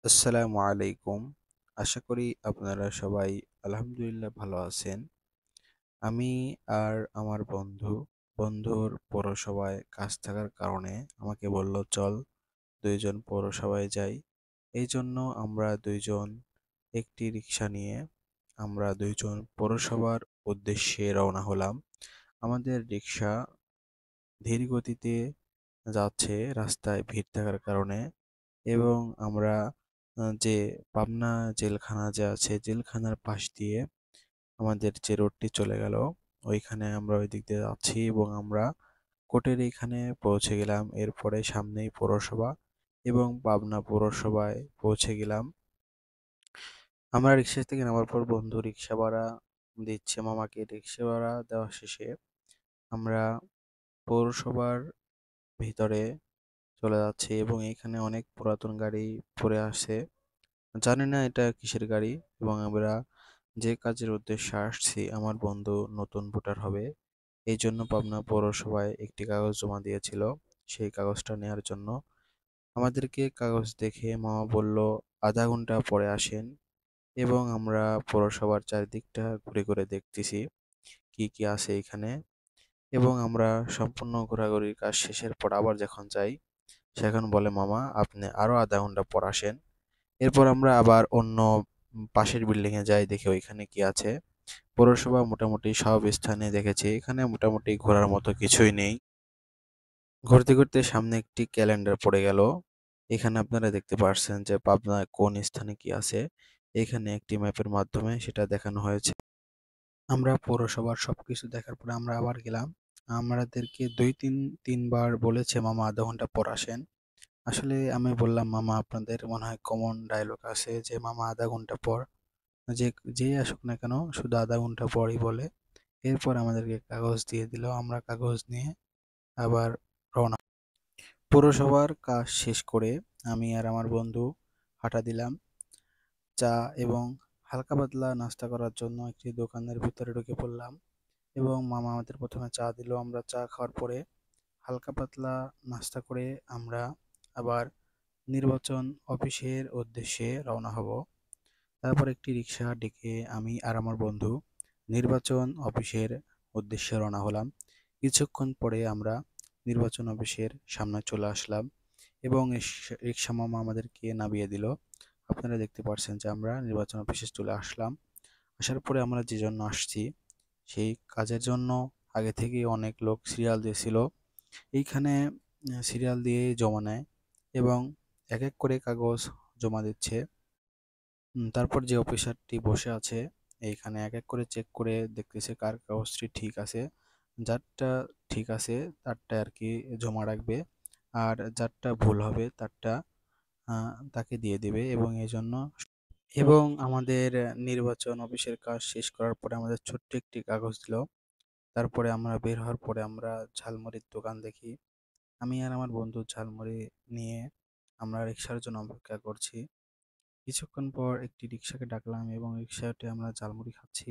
আসসালামু আলাইকুম। আশা করি আপনারা সবাই আলহামদুলিল্লাহ ভালো আছেন। আমি আর আমার বন্ধুর পৌরসভায় কাজ থাকার কারণে আমাকে বলল, "চল ২ জন পৌরসভায় যাই।" এইজন্য আমরা ২ জন একটি রিক্সা নিয়ে আমরা ২ জন পৌরসভার উদ্দেশ্যে রওনা হলাম। আমাদের রিক্সা ধীর গতিতে যাচ্ছে রাস্তায় ভিড় থাকার কারণে। এবং আমরা যে পাবনা জেলখানা যে আছে, জেলখানার পাশ দিয়ে আমাদের যে রোডটি চলে গেল, ওইখানে আমরা ওই দিক দিয়ে যাচ্ছি এবং আমরা কোর্টের এইখানে পৌঁছে গেলাম। এরপরে সামনেই পৌরসভা এবং পাবনা পৌরসভায় পৌঁছে গেলাম। আমরা রিক্সা থেকে নামার পর বন্ধু রিক্সা ভাড়া দিচ্ছে মামাকে। রিক্সা ভাড়া দেওয়া শেষে আমরা পৌরসভার ভিতরে চলে যাচ্ছি এবং এইখানে অনেক পুরাতন গাড়ি পড়ে আছে। জানি না এটা কিসের গাড়ি এবং আমরা যে কাজের উদ্দেশ্যে আসছি, আমার বন্ধু নতুন ভোটার হবে। এই জন্য পাবনা পৌরসভায় একটি কাগজ জমা দিয়েছিল। সেই কাগজটা নেয়ার জন্য আমাদেরকে কাগজ দেখে মামা বলল, "০.৫ ঘন্টা পরে আসেন।" এবং আমরা পৌরসভার চারিদিকটা ঘুরে ঘুরে দেখতেছি কি কি আছে এখানে। এবং আমরা সম্পূর্ণ ঘোরাঘুরির কাজ শেষের পর আবার যখন যাই, সেখন বলে, "মামা আপনি আরো ০.৫ ঘন্টা পর আসেন।" এরপর আমরা আবার অন্য পাশের বিল্ডিং এ যাই, দেখি ওইখানে কি আছে। পৌরসভা মোটামুটি সব স্থানে দেখেছি, এখানে মোটামুটি ঘোরার মতো কিছুই নেই। ঘুরতে ঘুরতে সামনে একটি ক্যালেন্ডার পড়ে গেল। এখানে আপনারা দেখতে পারছেন যে পাবনায় কোন স্থানে কি আছে। এখানে একটি ম্যাপের মাধ্যমে সেটা দেখানো হয়েছে। আমরা পৌরসভার সবকিছু দেখার পরে আমরা আবার গেলাম। আমাদেরকে ২-৩ বার বলেছে, "মামা ০.৫ ঘন্টা পর আসেন।" আসলে আমি বললাম, "মামা আপনাদের মনে হয় কমন ডায়লগ আছে যে মামা ০.৫ ঘন্টা পর।" যে যেই আসুক না কেন শুধু ০.৫ ঘন্টা পরই বলে। এরপর আমাদেরকে কাগজ দিয়ে দিল। আমরা কাগজ নিয়ে আবার রওনা। পৌরসভার কাজ শেষ করে আমি আর আমার বন্ধু হাঁটা দিলাম। চা এবং হালকা পাতলা নাস্তা করার জন্য একটি দোকানের ভিতরে ঢুকে পড়লাম এবং মামা আমাদের প্রথমে চা দিল। আমরা চা খাওয়ার পরে হালকা পাতলা নাস্তা করে আমরা আবার নির্বাচন অফিসের উদ্দেশ্যে রওনা হব। তারপর একটি রিক্সা ডেকে আমি আর আমার বন্ধু নির্বাচন অফিসের উদ্দেশ্যে রওনা হলাম। কিছুক্ষণ পরে আমরা নির্বাচন অফিসের সামনে চলে আসলাম এবং রিক্সা মামা আমাদেরকে নামিয়ে দিল। আপনারা দেখতে পাচ্ছেন যে আমরা নির্বাচন অফিসে চলে আসলাম। আসার পরে আমরা যে জন্য আসছি, সেই কাজের জন্য আগে থেকেই অনেক লোক সিরিয়াল দিয়েছিল। এইখানে সিরিয়াল দিয়ে জমা নেয় এবং এক এক করে কাগজ জমা দিচ্ছে। তারপর যে অফিসারটি বসে আছে এইখানে এক এক করে চেক করে দেখতেছে কার কাগজটি ঠিক আছে। যারটা ঠিক আছে তারটা আর কি জমা রাখবে, আর যারটা ভুল হবে তারটা তাকে দিয়ে দিবে এবং এই জন্য এবং আমাদের নির্বাচন অফিসের কাজ শেষ করার পরে আমাদের ছোট্ট একটি কাগজ দিল। তারপরে আমরা বের হওয়ার পরে আমরা ঝালমুড়ির দোকান দেখি। আমি আর আমার বন্ধু ঝালমুড়ি নিয়ে আমরা রিক্সার জন্য অপেক্ষা করছি। কিছুক্ষণ পর একটি রিক্সাকে ডাকলাম এবং রিক্সাতে আমরা ঝালমুড়ি খাচ্ছি।